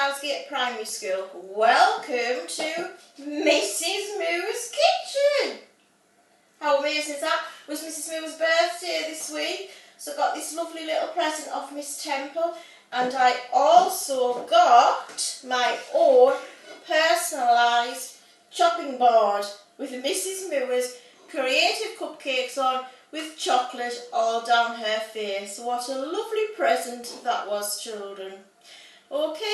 Gilesgate Primary School. Welcome to Mrs. Moore's Kitchen. How amazing is that? It was Mrs. Moore's birthday this week, so I got this lovely little present off Miss Temple, and I also got my own personalised chopping board with Mrs. Moore's creative cupcakes on, with chocolate all down her face. What a lovely present that was, children. Okay?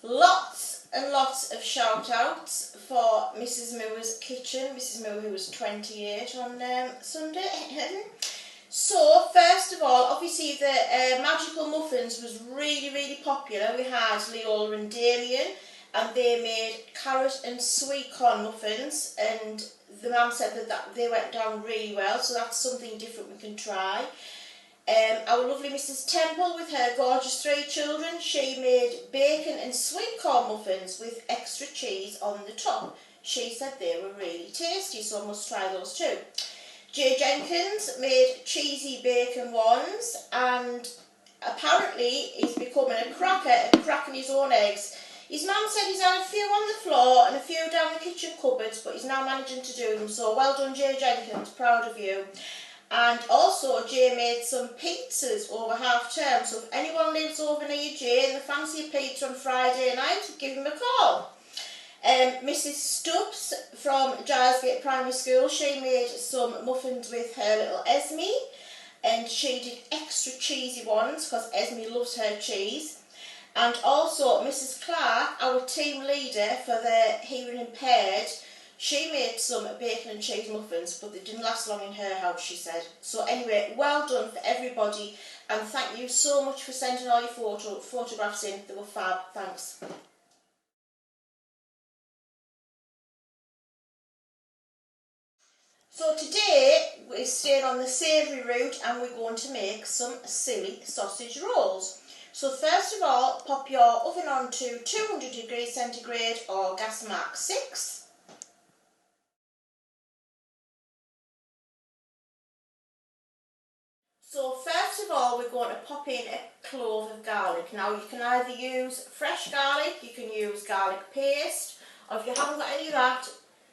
Lots and lots of shout outs for Mrs. Moore's Kitchen. Mrs. Moore, who was 28 on Sunday. So, first of all, obviously the Magical Muffins was really popular. We had Leola and Damien, and they made carrot and sweet corn muffins, and the mum said that they went down really well, so that's something different we can try. Our lovely Mrs. Temple, with her gorgeous 3 children, she made bacon and sweet corn muffins with extra cheese on the top. She said they were really tasty, so I must try those too. Jay Jenkins made cheesy bacon ones, and apparently he's becoming a cracker at cracking his own eggs. His mum said he's had a few on the floor and a few down the kitchen cupboards, but he's now managing to do them, so well done, Jay Jenkins, proud of you. And also, Jay made some pizzas over half term, so if anyone lives over near Jay and they fancy a pizza on Friday night, give him a call. Mrs. Stubbs from Gilesgate Primary School, she made some muffins with her little Esme, and she did extra cheesy ones because Esme loves her cheese. And also Mrs. Clark, our team leader for the hearing impaired, she made some bacon and cheese muffins, but they didn't last long in her house, she said. So anyway, well done for everybody, and thank you so much for sending all your photographs in. They were fab, thanks. So today we're staying on the savoury route, and we're going to make some silly sausage rolls. So first of all, pop your oven on to 200 degrees centigrade or gas mark 6. So first of all, we're going to pop in a clove of garlic. Now you can either use fresh garlic, you can use garlic paste, or if you haven't got any of that,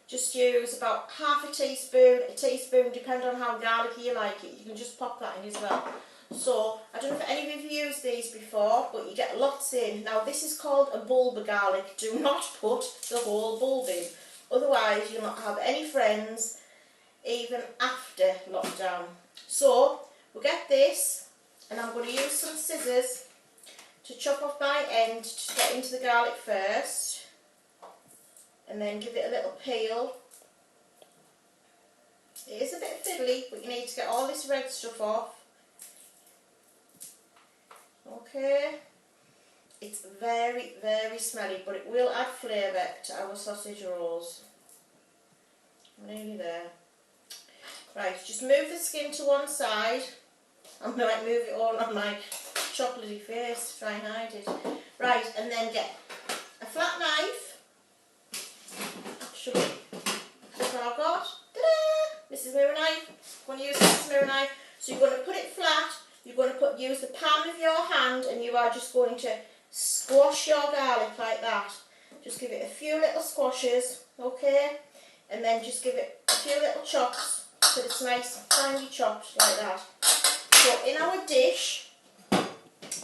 just use about half a teaspoon, depending on how garlicky you like it. You can just pop that in as well. So, I don't know if any of you have used these before, but you get lots in. Now this is called a bulb of garlic. Do not put the whole bulb in. Otherwise you'll not have any friends even after lockdown. So, we'll get this, and I'm going to use some scissors to chop off my end to get into the garlic first, and then give it a little peel. It is a bit fiddly, but you need to get all this red stuff off. Okay, it's very smelly, but it will add flavour to our sausage rolls. I'm nearly there. Right, just move the skin to one side. I'm going to move it all on my chocolatey face to try and hide it. Right, and then get a flat knife. Actually, that's what I've got. Ta-da! Mrs. Mirror knife. I'm going to use Mrs. Mirror knife. So you're going to put it flat. You're going to use the palm of your hand, and you are just going to squash your garlic like that. Just give it a few little squashes, okay? And then just give it a few little chops so it's nice and finely chopped like that. So in our dish,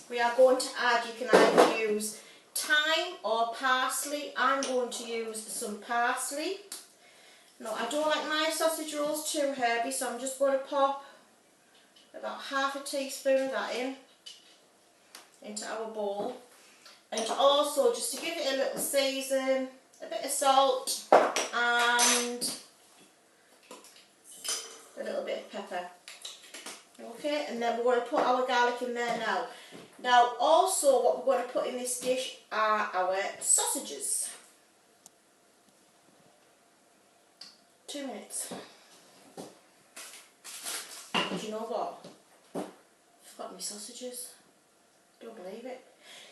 we are going to add, you can either use thyme or parsley. I'm going to use some parsley. No, I don't like my sausage rolls too herby, so I'm just going to pop about half a teaspoon of that into our bowl. And also, just to give it a little season, a bit of salt and a little bit of pepper. Okay, and then we're going to put our garlic in there now. Now also, what we're going to put in this dish are our sausages. 2 minutes. Do you know what? I've got my sausages. Don't believe it.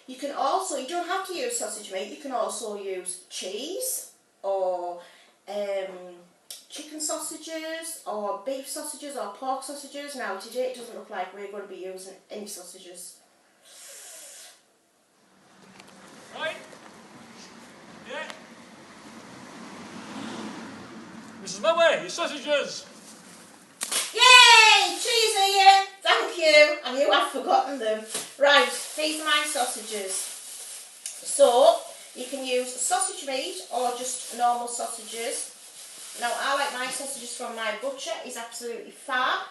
You can also, you don't have to use sausage meat, you can also use cheese or chicken sausages or beef sausages or pork sausages. Now today it doesn't look like we're going to be using any sausages. There, your sausages! Yay! Cheese here! Thank you! I knew I'd forgotten them. Right, these are my sausages. So, you can use sausage meat or just normal sausages. Now, I like my sausages from my butcher. He's absolutely fab.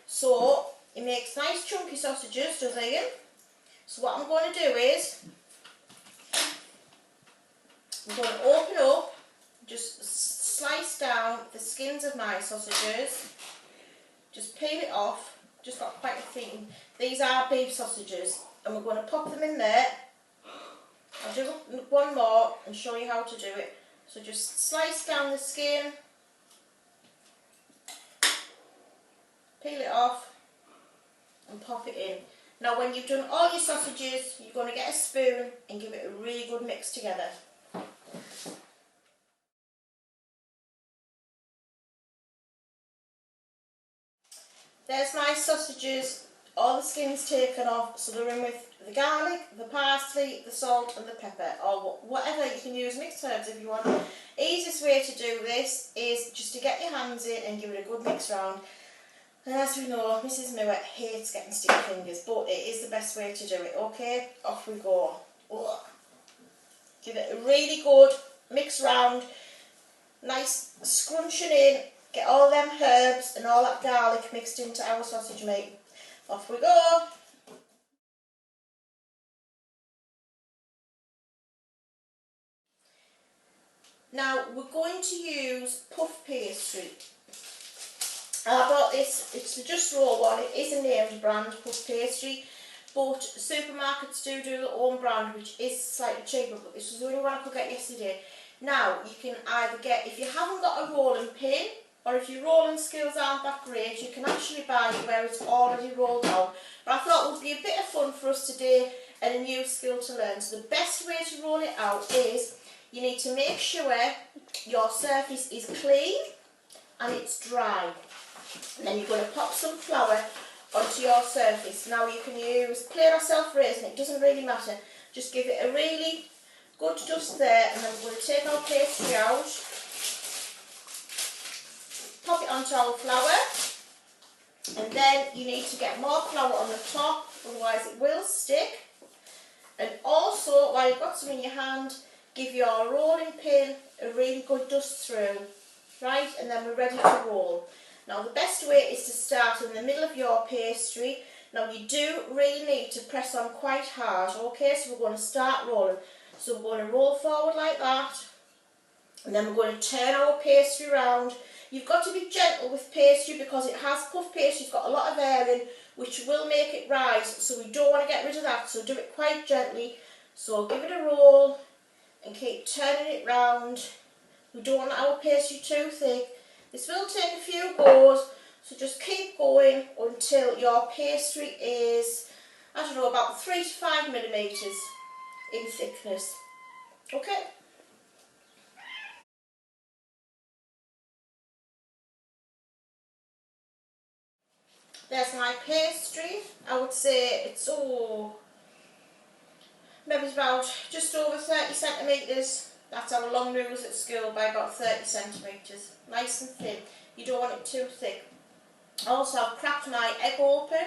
So, he makes nice chunky sausages, does he? So what I'm going to do is, I'm going to open up, just slice down the skins of my sausages, just peel it off, just got quite a thin. These are beef sausages, and we're going to pop them in there. I'll do one more and show you how to do it. So just slice down the skin, peel it off and pop it in. Now when you've done all your sausages, you're going to get a spoon and give it a really good mix together. There's my sausages, all the skin's taken off, so they're in with the garlic, the parsley, the salt and the pepper, or whatever. You can use mixed herbs if you want. Easiest way to do this is just to get your hands in and give it a good mix round. And as we know, Mrs. Miller hates getting sticky fingers, but it is the best way to do it. Okay, off we go. Ugh. Give it a really good mix round, nice scrunching in, get all them herbs and all that garlic mixed into our sausage meat. Off we go. Now we're going to use puff pastry. I bought this, it's the Just Raw one. It is a named brand, puff pastry, but supermarkets do their own brand, which is slightly cheaper, but this was the only one I could get yesterday. Now you can either get, if you haven't got a rolling pin, or if your rolling skills aren't that great, you can actually buy it where it's already rolled out. But I thought it would be a bit of fun for us today and a new skill to learn. So the best way to roll it out is, you need to make sure your surface is clean and it's dry. And then you're going to pop some flour onto your surface. Now you can use plain or self-raising, it doesn't really matter. Just give it a really good dust there, and then we're going to take our pastry out, pop it onto our flour, and then you need to get more flour on the top, otherwise it will stick. And also, while you've got some in your hand, give your rolling pin a really good dust through, right, and then we're ready to roll. Now the best way is to start in the middle of your pastry. Now you do really need to press on quite hard, okay, so we're going to start rolling. So we're going to roll forward like that, and then we're going to turn our pastry around. You've got to be gentle with pastry because it has puff pastry, it's got a lot of air in, which will make it rise, so we don't want to get rid of that, so do it quite gently. So give it a roll and keep turning it round. We don't want our pastry too thick. This will take a few goes, so just keep going until your pastry is, I don't know, about 3 to 5 millimetres in thickness. Okay? There's my pastry. I would say it's maybe about just over 30 centimetres. That's our long noodles at school, by about 30 centimetres. Nice and thin. You don't want it too thick. Also, I've cracked my egg open,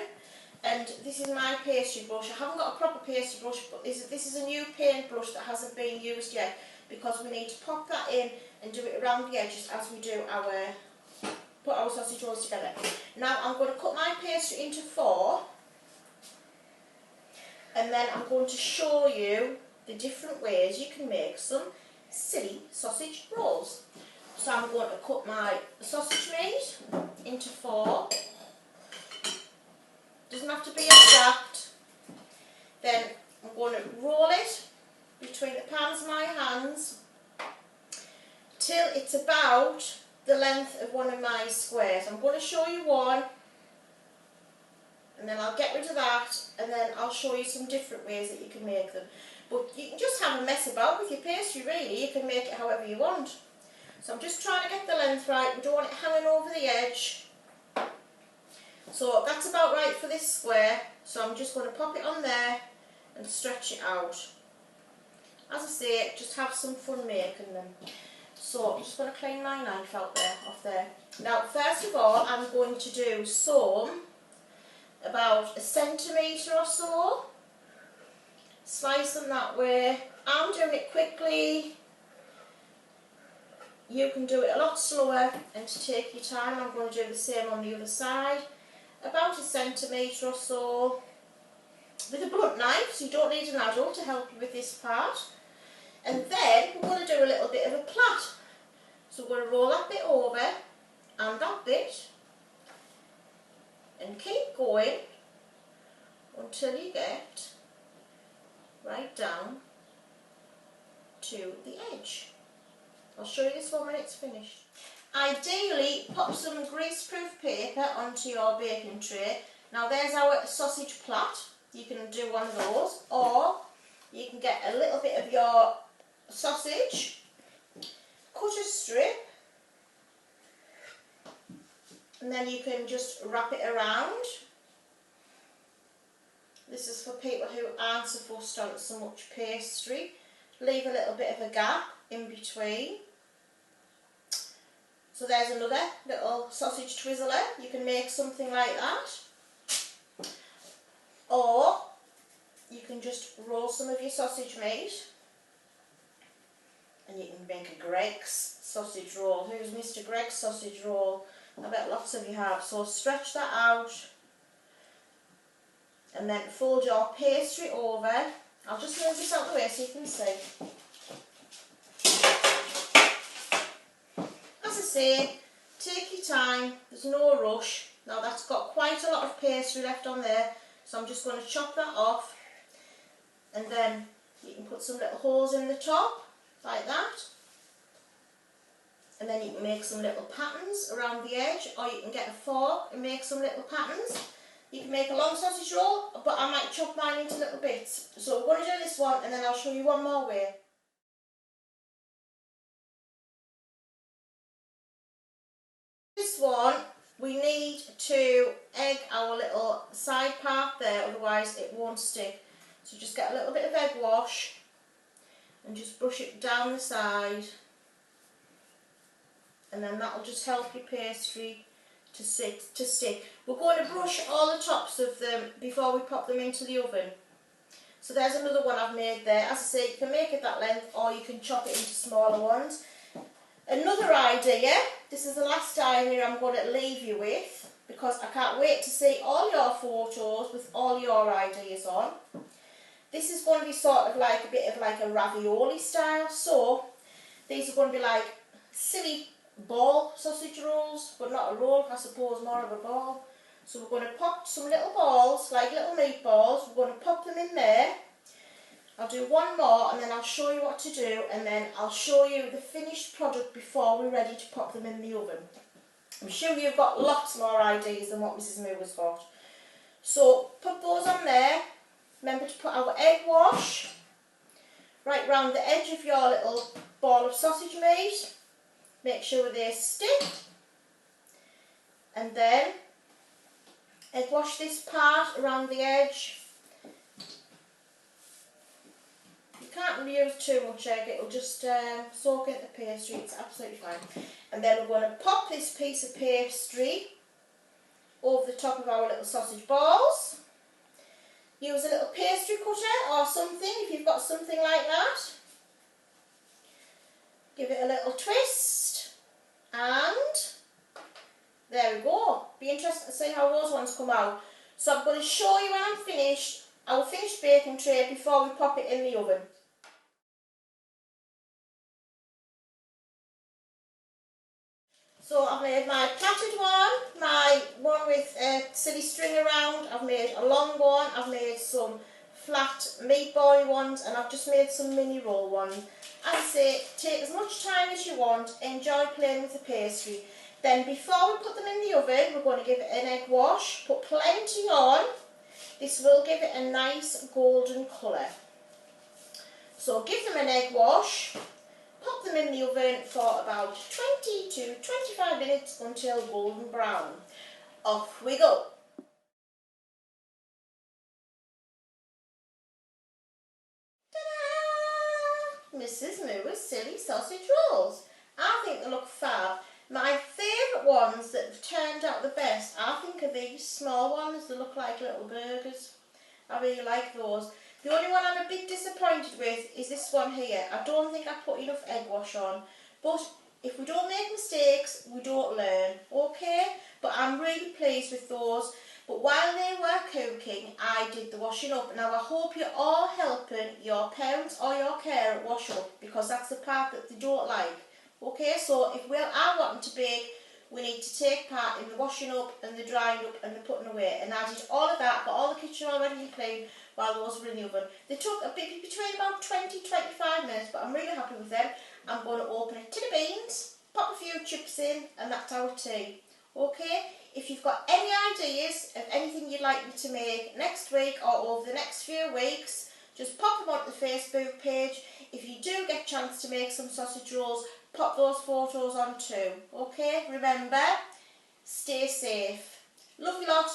and this is my pastry brush. I haven't got a proper pastry brush, but this is a new paint brush that hasn't been used yet, because we need to pop that in and do it around the edges as we do put our sausage rolls together. Now I'm going to cut my pastry into 4, and then I'm going to show you the different ways you can make some silly sausage rolls. So I'm going to cut my sausage meat into 4. Doesn't have to be exact. Then I'm going to roll it between the palms of my hands till it's about the length of one of my squares. I'm going to show you one, and then I'll get rid of that, and then I'll show you some different ways that you can make them. But you can just have a mess about with your pastry, really. You can make it however you want. So I'm just trying to get the length right. We don't want it hanging over the edge. So that's about right for this square. So I'm just going to pop it on there and stretch it out. As I say, just have some fun making them. So I'm just going to clean my knife out there, off there. Now, first of all, I'm going to do some, about 1 centimetre or so. Slice them that way. I'm doing it quickly. You can do it a lot slower and to take your time. I'm going to do the same on the other side. About 1 centimetre or so. With a blunt knife, so you don't need an adult to help you with this part. And then we're going to do a little bit of a plait. So we're going to roll that bit over and that bit and keep going until you get right down to the edge. I'll show you this one when it's finished. Ideally, pop some greaseproof paper onto your baking tray. Now there's our sausage plait. You can do one of those, or you can get a little bit of your sausage, cut a strip, and then you can just wrap it around. This is for people who aren't supposed to have so much pastry. Leave a little bit of a gap in between. So there's another little sausage twizzler. You can make something like that. Or you can just roll some of your sausage meat and you can make a Greg's sausage roll. Who's Mr. Greg's sausage roll? I bet lots of you have. So stretch that out and then fold your pastry over. I'll just move this out of the way so you can see. As I say, take your time, there's no rush. Now that's got quite a lot of pastry left on there, so I'm just going to chop that off, and then you can put some little holes in the top like that, and then you can make some little patterns around the edge, or you can get a fork and make some little patterns. You can make a long sausage roll, but I might chop mine into little bits. So we're going to do this one and then I'll show you one more way. This one, we need to egg our little side part there, otherwise it won't stick. So just get a little bit of egg wash and just brush it down the side, and then that will just help your pastry to stick. We're going to brush all the tops of them before we pop them into the oven. So there's another one I've made there. As I say, you can make it that length or you can chop it into smaller ones. Another idea, this is the last idea I'm going to leave you with, because I can't wait to see all your photos with all your ideas on. This is going to be sort of like a bit of like a ravioli style. So these are going to be like silly ball sausage rolls, but not a roll, I suppose, more of a ball. So we're going to pop some little balls, like little meatballs. We're going to pop them in there. I'll do one more and then I'll show you what to do, and then I'll show you the finished product before we're ready to pop them in the oven. I'm sure you've got lots more ideas than what Mrs. Moo has got. So put those on there. Remember to put our egg wash right round the edge of your little ball of sausage meat. Make sure they stick, and then egg wash this part around the edge. You can't really use too much egg, it'll just soak into the pastry, it's absolutely fine. And then we're going to pop this piece of pastry over the top of our little sausage balls. Use a little pastry cutter or something if you've got something like that. Give it a little twist, and there we go. Be interested to see how those ones come out. So I'm going to show you when I'm finished, our finished baking tray before we pop it in the oven. So I've made my plaited one, my one with silly string around, I've made a long one, I've made some flat meatball ones, and I've just made some mini roll ones. As I say, take as much time as you want, enjoy playing with the pastry. Then before we put them in the oven, we're going to give it an egg wash, put plenty on. This will give it a nice golden colour. So give them an egg wash, pop them in the oven for about 20 to 25 minutes until golden brown. Off we go. Ta-da! Mrs. Moo's silly sausage rolls. I think they look fab. My favourite ones that have turned out the best, I think, are these small ones. They look like little burgers. I really like those. The only one I'm a bit disappointed with is this one here. I don't think I put enough egg wash on. But if we don't make mistakes, we don't learn, okay? But I'm really pleased with those. But while they were cooking, I did the washing up. Now I hope you're all helping your parents or your carer wash up, because that's the part that they don't like. Okay, so if we are wanting to bake, we need to take part in the washing up and the drying up and the putting away. And I did all of that, got all the kitchen all ready and clean while those were in the oven. They took a bit between about 20-25 minutes, but I'm really happy with them. I'm going to open a tin of beans, pop a few chips in, and that's our tea. Okay, if you've got any ideas of anything you'd like me to make next week or over the next few weeks, just pop them onto the Facebook page. If you do get a chance to make some sausage rolls, pop those photos on too. Okay, remember, stay safe. Love you lot,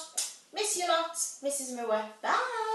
miss you lot, Mrs. Moore. Bye.